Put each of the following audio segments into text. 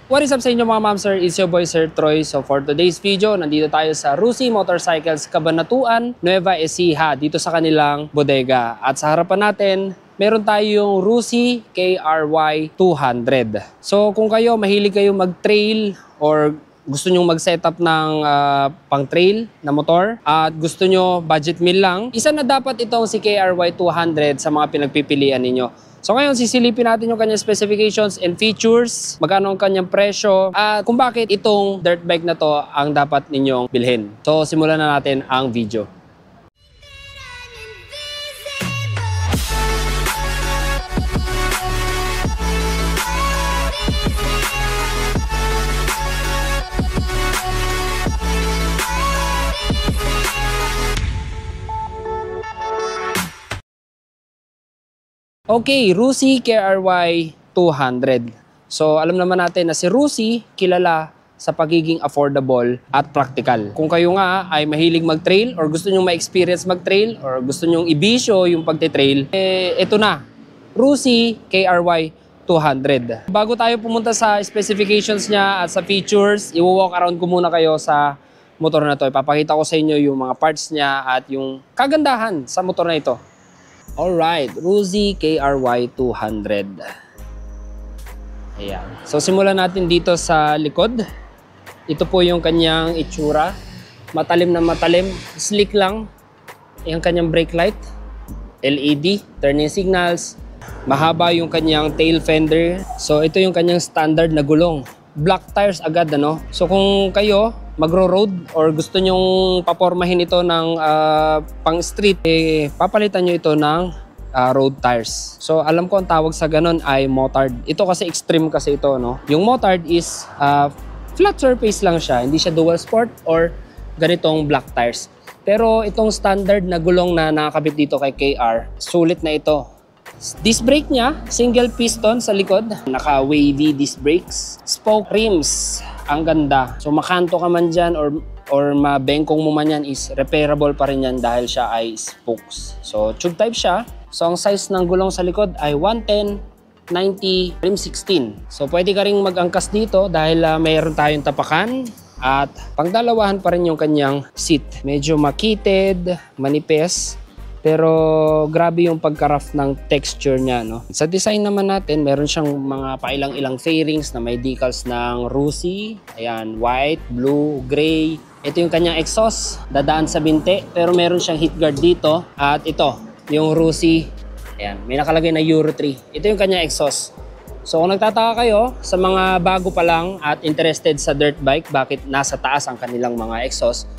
What is up sa inyo mga ma'am sir? It's your boy Sir Troy. So for today's video, nandito tayo sa Rusi Motorcycles Cabanatuan, Nueva Ecija, dito sa kanilang bodega. At sa harapan natin, meron tayong Rusi KRY 200. So kung kayo, mahilig kayo mag-trail or gusto nyo mag-setup ng pang-trail na motor at gusto nyo budget meal lang, isa na dapat itong si KRY 200 sa mga pinagpipilian ninyo. So ngayon, sisilipin natin yung kanyang specifications and features, magkano ang kanyang presyo, at kung bakit itong dirt bike na to ang dapat ninyong bilhin. So simulan na natin ang video. Okay, Rusi KRY 200. So alam naman natin na si Rusi kilala sa pagiging affordable at practical. Kung kayo nga ay mahilig mag-trail or gusto nyong ma-experience mag-trail or gusto nyong ibisyo yung pagte-trail, ito na, Rusi KRY 200. Bago tayo pumunta sa specifications niya at sa features, i-walk around ko muna kayo sa motor na to. Ipapakita ko sa inyo yung mga parts niya at yung kagandahan sa motor na ito. Alright, Rusi KRY 200. Ayan. So simulan natin dito sa likod. Ito po yung kanyang itsura. Matalim na matalim. Slick lang. Yung kanyang brake light. LED. Turning signals. Mahaba yung kanyang tail fender. So ito yung kanyang standard na gulong. Black tires agad, ano? So kung kayo magro-road or gusto nyong papormahin ito ng pang street, papalitan nyo ito ng road tires. So alam ko ang tawag sa ganun ay motard. Ito kasi extreme kasi ito, no? Yung motard is flat surface lang siya. Hindi siya dual sport or ganitong black tires. Pero itong standard na gulong na nakakabit dito kay KR, sulit na ito. Disc brake niya, single piston sa likod. Naka-wavy disc brakes. Spoke rims. Ang ganda. So makanto ka man dyan or mabengkong mo man yan is repairable pa rin yan dahil siya ay spokes. So tube type siya. So ang size ng gulong sa likod ay 110, 90, rim 16. So pwede ka rin mag-angkas dito dahil mayroon tayong tapakan. At pangdalawahan pa rin yung kanyang seat. Medyo makitid, manipes. Pero grabe yung pagka-rough ng texture niya, no? Sa design naman natin, meron siyang mga pailang-ilang fairings na may decals ng Rusi. Ayan, white, blue, gray. Ito yung kanyang exhaust, dadaan sa binte. Pero meron siyang heat guard dito. At ito, yung Rusi. Ayan, may nakalagay na Euro 3. Ito yung kanyang exhaust. So kung nagtataka kayo sa mga bago pa lang at interested sa dirt bike, bakit nasa taas ang kanilang mga exhaust?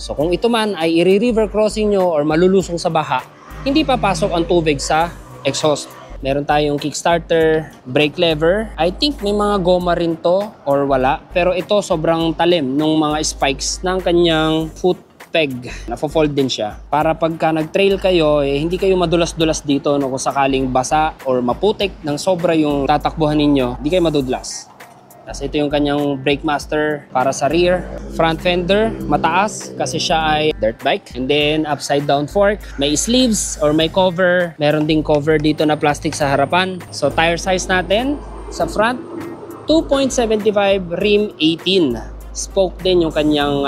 So kung ito man ay i-river crossing nyo or malulusong sa baha, hindi papasok ang tubig sa exhaust. Meron tayong kickstarter, brake lever. I think may mga goma rin to or wala. Pero ito sobrang talim ng mga spikes ng kanyang foot peg. Nafo-fold din siya. Para pagka nag-trail kayo, hindi kayo madulas-dulas dito, no? Kung sakaling basa or maputik ng sobra yung tatakbuhan ninyo, hindi kayo madudulas. Tapos ito yung kanyang brake master para sa rear. Front fender, mataas kasi siya ay dirt bike. And then upside down fork. May sleeves or may cover. Meron ding cover dito na plastic sa harapan. So tire size natin sa front, 2.75, rim 18. Spoke din yung kanyang,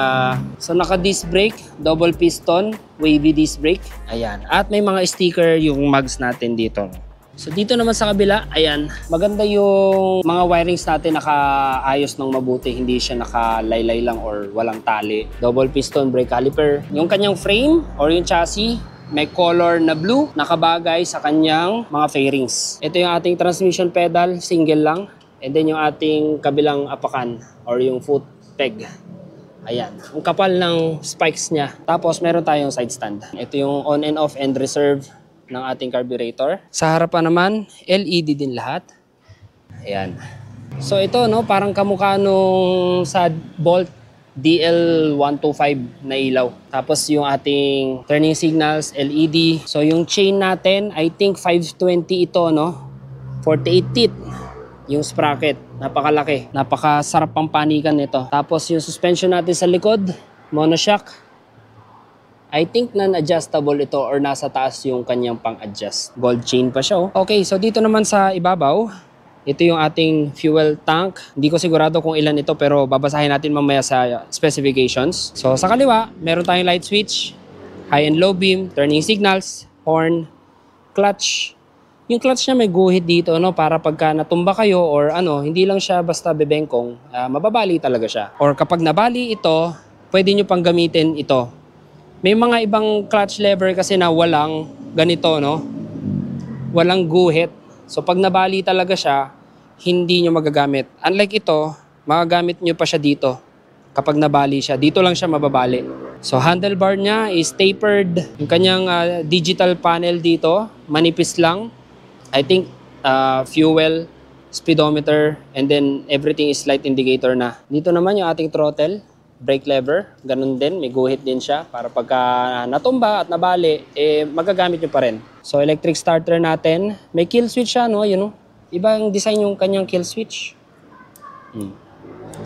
so naka disc brake, double piston, wavy disc brake. Ayan. At may mga sticker yung mugs natin dito. So dito naman sa kabila, ayan, maganda yung mga wirings natin nakaayos ng mabuti, hindi siya nakalaylay lang or walang tali. Double piston brake caliper. Yung kanyang frame or yung chassis, may color na blue, nakabagay sa kanyang mga fairings. Ito yung ating transmission pedal, single lang. And then yung ating kabilang apakan or yung foot peg. Ayan, ang kapal ng spikes niya. Tapos meron tayong side stand. Ito yung on and off and reserve ng ating carburetor. Sa harapan naman, LED din lahat. Ayan. So ito, no, parang kamukha nung sa Bolt DL125 na ilaw. Tapos yung ating turning signals, LED. So yung chain natin, I think 520 ito, no? 48 teeth. Yung sprocket, napakalaki. Napakasarap pang panikan nito. Tapos yung suspension natin sa likod, monoshock. I think non-adjustable ito or nasa taas yung kanyang pang-adjust. Gold chain pa siya, oh. Okay, so dito naman sa ibabaw, Ito yung ating fuel tank. Hindi ko sigurado kung ilan ito pero babasahin natin mamaya sa specifications. So sa kaliwa, meron tayong light switch, high and low beam, turning signals, horn, clutch. Yung clutch niya may guhit dito, no, para pagka natumba kayo or ano, hindi lang siya basta bebengkong, mababali talaga siya. Or kapag nabali ito, pwede nyo pang gamitin ito. May mga ibang clutch lever kasi na walang ganito, no, walang guhit. So pag nabali talaga siya, hindi nyo magagamit. Unlike ito, magagamit nyo pa siya dito. Kapag nabali siya, dito lang siya mababali. So handlebar niya is tapered. Yung kanyang digital panel dito, manipis lang. I think fuel, speedometer, and then everything is light indicator na. Dito naman yung ating throttle, brake lever, ganun din, may guhit din siya para pagka natumba at nabali, magagamit nyo pa rin. So electric starter natin, may kill switch siya, no? Yun, no? Ibang design yung kanyang kill switch.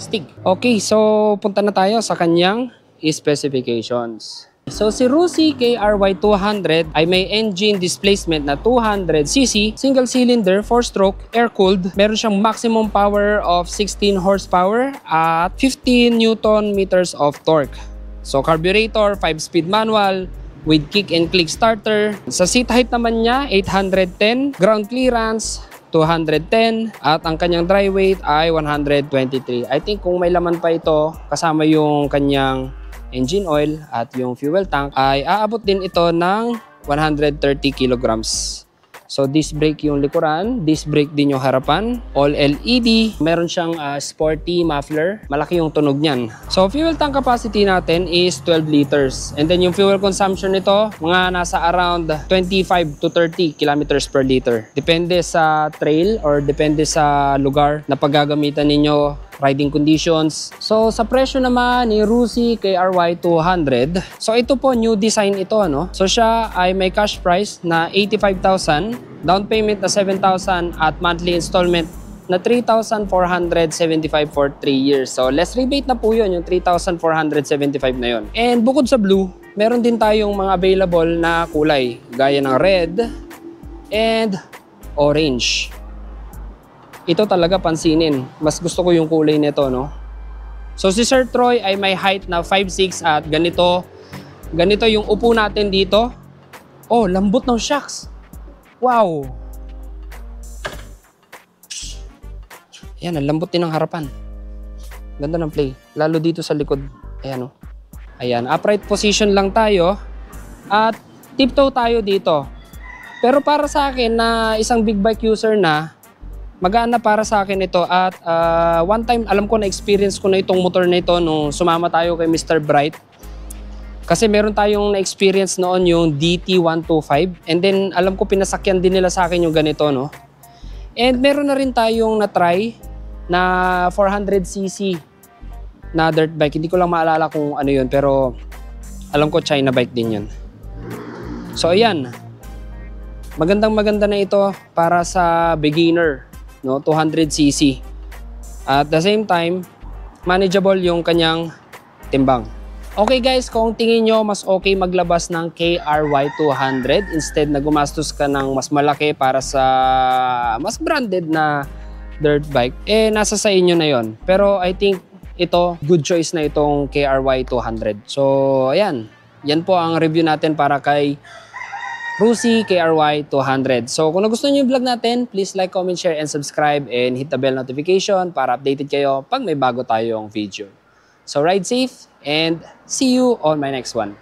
Stig. Okay, so punta na tayo sa kanyang specifications. So si Rusi KRY200 ay may engine displacement na 200cc, single cylinder, 4-stroke, air-cooled. Meron siyang maximum power of 16 horsepower at 15 Newton meters of torque. So carburetor, 5-speed manual with kick and click starter. Sa seat height naman niya, 810, ground clearance, 210, at ang kanyang dry weight ay 123. I think kung may laman pa ito, kasama yung kanyang engine oil at yung fuel tank, ay aabot din ito ng 130 kilograms. So disc brake yung likuran, disc brake din yung harapan, all LED. Meron siyang sporty muffler, malaki yung tunog niyan. So fuel tank capacity natin is 12 liters. And then yung fuel consumption nito, mga nasa around 25 to 30 kilometers per liter. Depende sa trail or depende sa lugar na paggagamitan ninyo, riding conditions. So sa presyo naman ni Rusi KRY200, so ito po new design ito, ano. So siya ay may cash price na 85,000, down payment na 7,000 at monthly installment na 3,475 for 3 years. So less rebate na po yun, yung 3,475 na yun. And bukod sa blue, meron din tayong mga available na kulay gaya ng red and orange. Ito talaga pansinin. Mas gusto ko yung kulay nito, no? So si Sir Troy ay may height na 5'6" at ganito yung upo natin dito. Oh, lambot ng shocks. Wow! Ayan, ang lambot din ng harapan. Ganda ng play. Lalo dito sa likod. Ayan, oh. Ayan, upright position lang tayo. At tiptoe tayo dito. Pero para sa akin na isang big bike user na, magaan na para sa akin ito. At one time, alam ko na experience ko na itong motor na ito nung sumama tayo kay Mr. Bright. Kasi meron tayong na-experience noon yung DT125. And then, alam ko pinasakyan din nila sa akin yung ganito, no? And meron na rin tayong na-try na 400cc na dirt bike. Hindi ko lang maalala kung ano yun, pero alam ko China bike din yun. So, ayan. Magandang-maganda na ito para sa beginner, no? 200cc. At the same time, manageable yung kanyang timbang. Okay guys, kung tingin nyo mas okay maglabas ng KRY200 instead na gumastos ka ng mas malaki para sa mas branded na dirt bike, nasa sa inyo na yon. Pero I think ito, good choice na itong KRY200. So, ayan. Yan po ang review natin para kay Rusi KRY200. So, kung nagustuhan nyo yung vlog natin, please like, comment, share, and subscribe and hit the bell notification para updated kayo pag may bago tayong video. So, ride safe and see you on my next one.